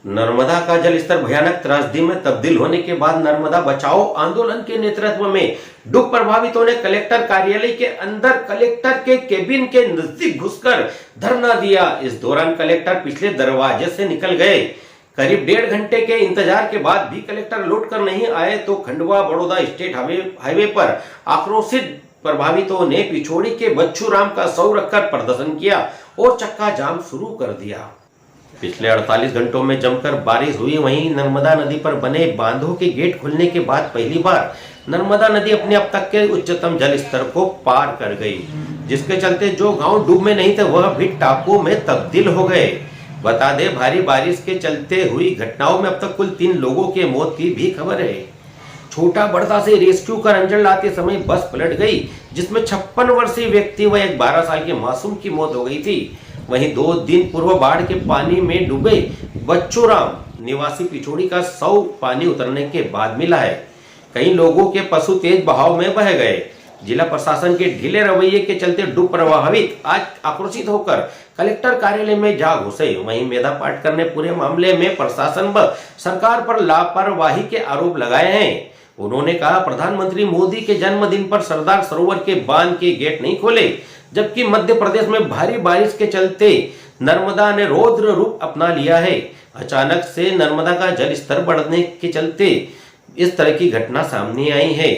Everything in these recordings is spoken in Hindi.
नर्मदा का जलस्तर भयानक त्रासदी में तब्दील होने के बाद नर्मदा बचाओ आंदोलन के नेतृत्व में डूब प्रभावितों ने कलेक्टर कार्यालय के अंदर कलेक्टर के केबिन के नजदीक घुसकर धरना दिया। इस दौरान कलेक्टर पिछले दरवाजे से निकल गए। करीब 1.5 घंटे के इंतजार के बाद भी कलेक्टर लौट कर नहीं आए तो खंडवा बड़ौदा स्टेट हाईवे पर आक्रोशित प्रभावितों ने पिछोड़ी के बच्चू राम का शव रखकर प्रदर्शन किया और चक्का जाम शुरू कर दिया। पिछले 48 घंटों में जमकर बारिश हुई। वहीं नर्मदा नदी पर बने बांधों के गेट खुलने के बाद पहली बार नर्मदा नदी अपने अब तक के उच्चतम जल स्तर को पार कर गई, जिसके चलते जो गांव डूब में नहीं थे वह भी टापू में तब्दील हो गए। बता दें, भारी बारिश के चलते हुई घटनाओं में अब तक कुल 3 लोगों के मौत की भी खबर है। छोटा बड़दा से रेस्क्यू कर अंजड़ लाते समय बस पलट गई, जिसमें 56 वर्षीय व्यक्ति व एक 12 साल के मासूम की मौत हो गई थी। वहीं 2 दिन पूर्व बाढ़ के पानी में डूबे बच्चू राम निवासी पिछोड़ी का शव पानी उतरने के बाद मिला है। कई लोगों के पशु तेज बहाव में बह गए। जिला प्रशासन के ढीले रवैये के चलते डूब प्रभावित आज आक्रोशित होकर कलेक्टर कार्यालय में जा घुसे। वहीं मेधा पाटकर ने पूरे मामले में प्रशासन व सरकार पर लापरवाही के आरोप लगाए हैं। उन्होंने कहा, प्रधानमंत्री मोदी के जन्मदिन पर सरदार सरोवर के बांध के गेट नहीं खोले, जबकि मध्य प्रदेश में भारी बारिश के चलते नर्मदा ने रौद्र रूप अपना लिया है। अचानक से नर्मदा का जल स्तर बढ़ने के चलते इस तरह की घटना सामने आई है।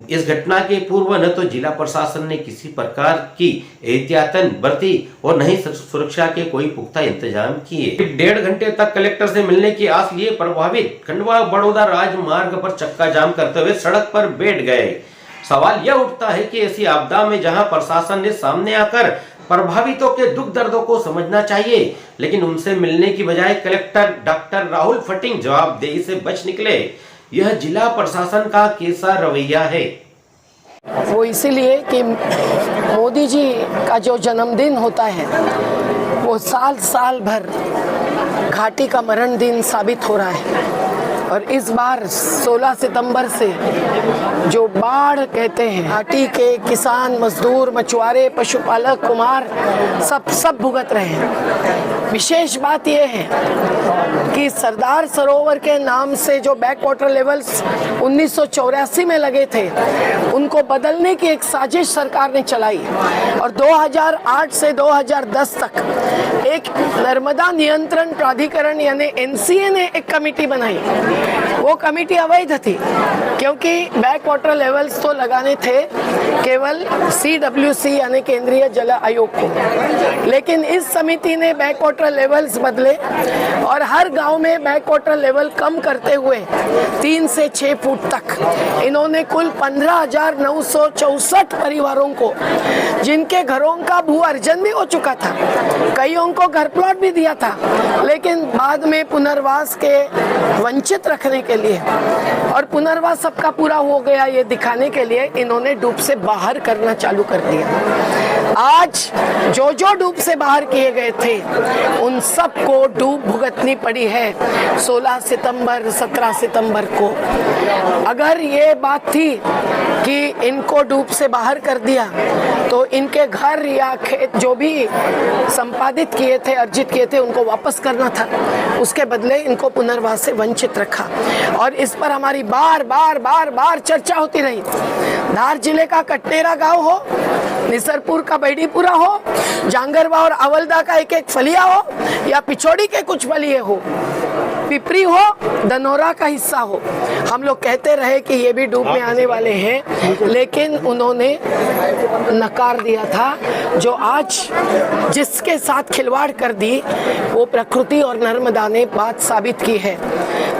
इस घटना के पूर्व न तो जिला प्रशासन ने किसी प्रकार की एहतियातन बरती और न ही सुरक्षा के कोई पुख्ता इंतजाम किए। 1.5 घंटे तक कलेक्टर से मिलने की आस लिए प्रभावित खंडवा बड़ौदा राजमार्ग पर चक्का जाम करते हुए सड़क पर बैठ गए। सवाल यह उठता है कि ऐसी आपदा में जहां प्रशासन ने सामने आकर प्रभावितों के दुख दर्दों को समझना चाहिए, लेकिन उनसे मिलने की बजाय कलेक्टर डॉक्टर राहुल फटिंग जवाबदेही से बच निकले। यह जिला प्रशासन का कैसा रवैया है? वो इसीलिए कि मोदी जी का जो जन्मदिन होता है वो साल भर घाटी का मरण दिन साबित हो रहा है। और इस बार 16 सितंबर से जो बाढ़ कहते हैं, घाटी के किसान, मजदूर, मछुआरे, पशुपालक, कुम्हार सब भुगत रहे हैं। विशेष बात यह है कि सरदार सरोवर के नाम से जो बैक वाटर लेवल्स 1984 में लगे थे, उनको बदलने की एक साजिश सरकार ने चलाई और 2008 से 2010 तक एक नर्मदा नियंत्रण प्राधिकरण यानी NCA ने एक कमेटी बनाई। वो कमेटी अवैध थी क्योंकि बैक वाटर लेवल्स तो लगाने थे केवल CWC यानी केंद्रीय जल आयोग को, लेकिन इस समिति ने बैक वाटर लेवल्स बदले और हर गांव में बैक वाटर लेवल कम करते हुए 3 से 6 फुट तक इन्होंने कुल 15,964 परिवारों को, जिनके घरों का भू अर्जन भी हो चुका था, कईयों को घर प्लॉट भी दिया था, लेकिन बाद में पुनर्वास के वंचित रखने के लिए और पुनर्वास सबका पूरा हो गया ये दिखाने के लिए इन्होंने डूब से बाहर करना चालू कर दिया। आज जो डूब से बाहर किए गए थे उन सबको डूब भुगतनी पड़ी है 16 सितंबर 17 सितंबर को। अगर ये बात थी कि इनको डूब से बाहर कर दिया तो इनके घर या खेत जो भी संपादित किए थे, अर्जित किए थे, उनको वापस करना था। उसके बदले इनको पुनर्वास से वंचित रखा और इस पर हमारी बार चर्चा होती रही। धार जिले का कटनेरा गांव हो, निसरपुर का बैडीपुरा हो, जांगरवा और अवलदा का एक फलिया हो या पिछोड़ी के कुछ फलिए हो, पिपरी हो, धनौरा का हिस्सा हो, हम लोग कहते रहे कि ये भी डूब में आने वाले हैं, लेकिन उन्होंने नकार दिया था। जो आज जिसके साथ खिलवाड़ कर दी वो प्रकृति और नर्मदा ने बात साबित की है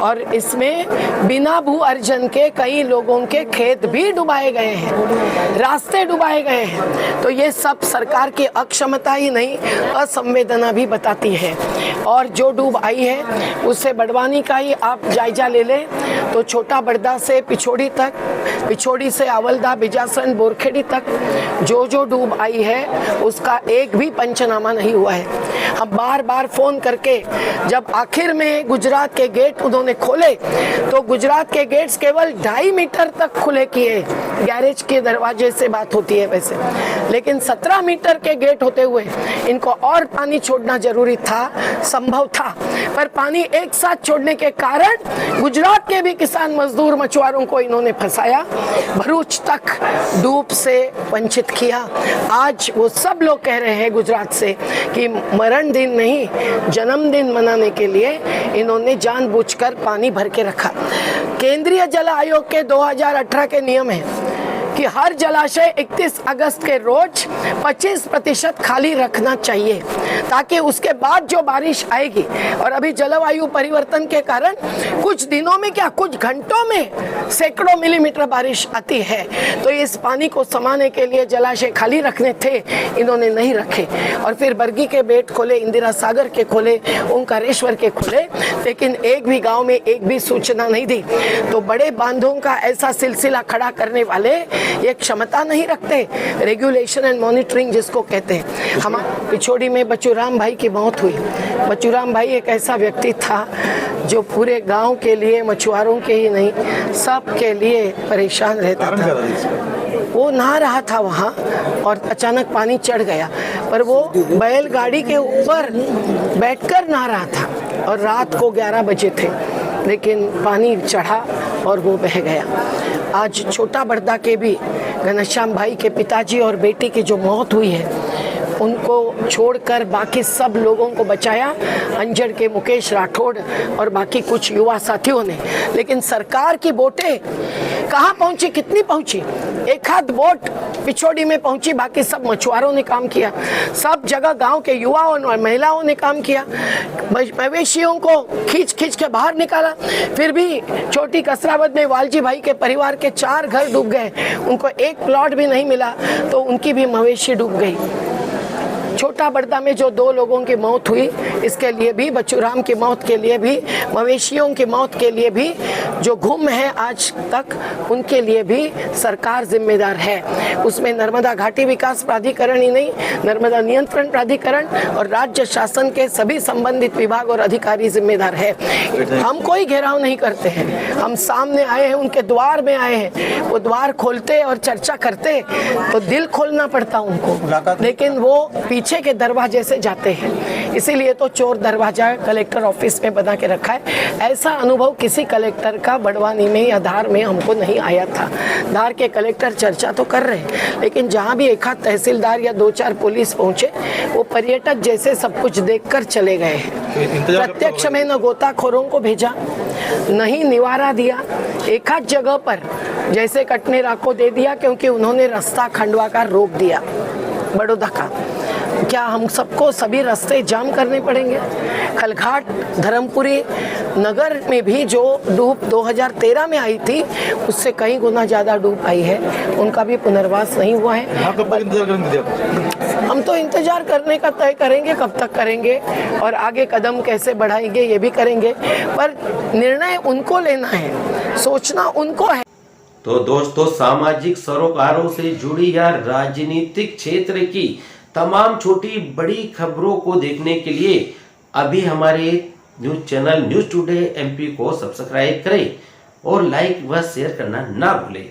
और इसमें बिना भू अर्जन के कई लोगों के खेत भी डुबाए गए हैं, रास्ते डुबाए गए हैं। तो ये सब सरकार की अक्षमता ही नहीं, असंवेदना भी बताती है। और जो डूब आई है उससे बड़वानी का ही आप जायजा ले लें तो छोटा बड़दा से पिछोड़ी तक, पिछोड़ी से आवलदा, बिजासन, बोरखेड़ी तक जो डूब आई है उसका एक भी पंचनामा नहीं हुआ है। हम बार फोन करके जब आखिर में गुजरात के गेट उन्होंने खोले तो गुजरात के गेट्स केवल 2.5 मीटर तक खुले किए, गैरेज के दरवाजे से बात होती है वैसे, लेकिन 17 मीटर के गेट होते हुए इनको और पानी छोड़ना जरूरी था, संभव था, पर पानी एक साथ छोड़ने के कारण गुजरात के भी किसान मजदूर मछुआरों को इन्होंने फंसाया, भरूच तक डूब से वंचित किया। आज वो सब लोग कह रहे हैं गुजरात से कि मरण दिन नहीं, जन्मदिन मनाने के लिए इन्होंने जानबूझकर पानी भर के रखा। केंद्रीय जल आयोग के 2018 के नियम है कि हर जलाशय 31 अगस्त के रोज 25% खाली रखना चाहिए, ताकि उसके बाद जो बारिश आएगी, और अभी जलवायु परिवर्तन के कारण कुछ दिनों में क्या कुछ घंटों में सैकड़ों मिलीमीटर बारिश आती है, तो इस पानी को समाने के लिए जलाशय खाली रखने थे, इन्होंने नहीं रखे। और फिर बरगी के बेट खोले, इंदिरा सागर के खोले, ओंकारेश्वर के खोले, लेकिन एक भी गांव में एक भी सूचना नहीं दी। तो बड़े बांधों का ऐसा सिलसिला खड़ा करने वाले ये क्षमता नहीं रखते, रेगुलेशन एंड मॉनिटरिंग जिसको कहते हैं। हम पिछोड़ी में बचूराम भाई की मौत हुई। बचूराम भाई एक ऐसा व्यक्ति था जो पूरे गांव के लिए, मछुआरों के ही नहीं सब के लिए परेशान रहता था। वो नहा रहा था वहाँ और अचानक पानी चढ़ गया, पर वो बैलगाड़ी के ऊपर बैठकर नहा रहा था और रात को 11 बजे थे, लेकिन पानी चढ़ा और वो बह गया। आज छोटा बड़दा के भी घनश्याम भाई के पिताजी और बेटी की जो मौत हुई है, उनको छोड़कर बाकी सब लोगों को बचाया अंजड़ के मुकेश राठौड़ और बाकी कुछ युवा साथियों ने। लेकिन सरकार की बोटें कहाँ पहुंची, कितनी पहुंची? एक आध बोट पिछोड़ी में पहुंची, बाकी सब मछुआरों ने काम किया, सब जगह गांव के युवाओं और महिलाओं ने काम किया, मवेशियों को खींच खींच के बाहर निकाला। फिर भी छोटी कसरावद में वालजी भाई के परिवार के 4 घर डूब गए, उनको एक प्लॉट भी नहीं मिला, तो उनकी भी मवेशी डूब गई। छोटा बड़दा में जो 2 लोगों की मौत हुई, इसके लिए भी, बचूराम की मौत के लिए भी, मवेशियों की मौत के लिए भी, जो गुम है आज तक, उनके लिए भी सरकार जिम्मेदार है। उसमें नर्मदा घाटी विकास प्राधिकरण ही नहीं, नर्मदा नियंत्रण प्राधिकरण और राज्य शासन के सभी संबंधित विभाग और अधिकारी जिम्मेदार है। हम कोई घेराव नहीं करते हैं, हम सामने आए हैं, उनके द्वार में आए हैं, वो द्वार खोलते और चर्चा करते तो दिल खोलना पड़ता उनको, लेकिन वो पीछे के दरवाजे से जाते हैं। इसीलिए तो चोर दरवाजा कलेक्टर ऑफिस में बना के रखा है। ऐसा अनुभव किसी कलेक्टर का बड़वानी में या धार में हमको नहीं आया था। धार के कलेक्टर चर्चा तो कर रहे हैं, लेकिन जहाँ भी एक आध तहसीलदार या 2-4 पुलिस पहुंचे, वो पर्यटक जैसे सब कुछ देखकर चले गए हैं। प्रत्यक्ष में न गोताखोरों को भेजा, नहीं निवारा दिया, एक आध जगह पर जैसे कटनेरा को दे दिया क्योंकि उन्होंने रास्ता खंडवा का रोक दिया, बड़ौदा का। क्या हम सबको सभी रास्ते जाम करने पड़ेंगे? खलघाट धर्मपुरी नगर में भी जो डूब 2013 में आई थी, उससे कई गुना ज़्यादा डूब आई है, उनका भी पुनर्वास नहीं हुआ है। हम तो इंतजार करने का तय करेंगे, कब तक करेंगे और आगे कदम कैसे बढ़ाएंगे ये भी करेंगे, पर निर्णय उनको लेना है, सोचना उनको है। तो दोस्तों, सामाजिक सरोकारों से जुड़ी या राजनीतिक क्षेत्र की तमाम छोटी बड़ी खबरों को देखने के लिए अभी हमारे news channel news today MP को सब्सक्राइब करें और लाइक व शेयर करना ना भूलें।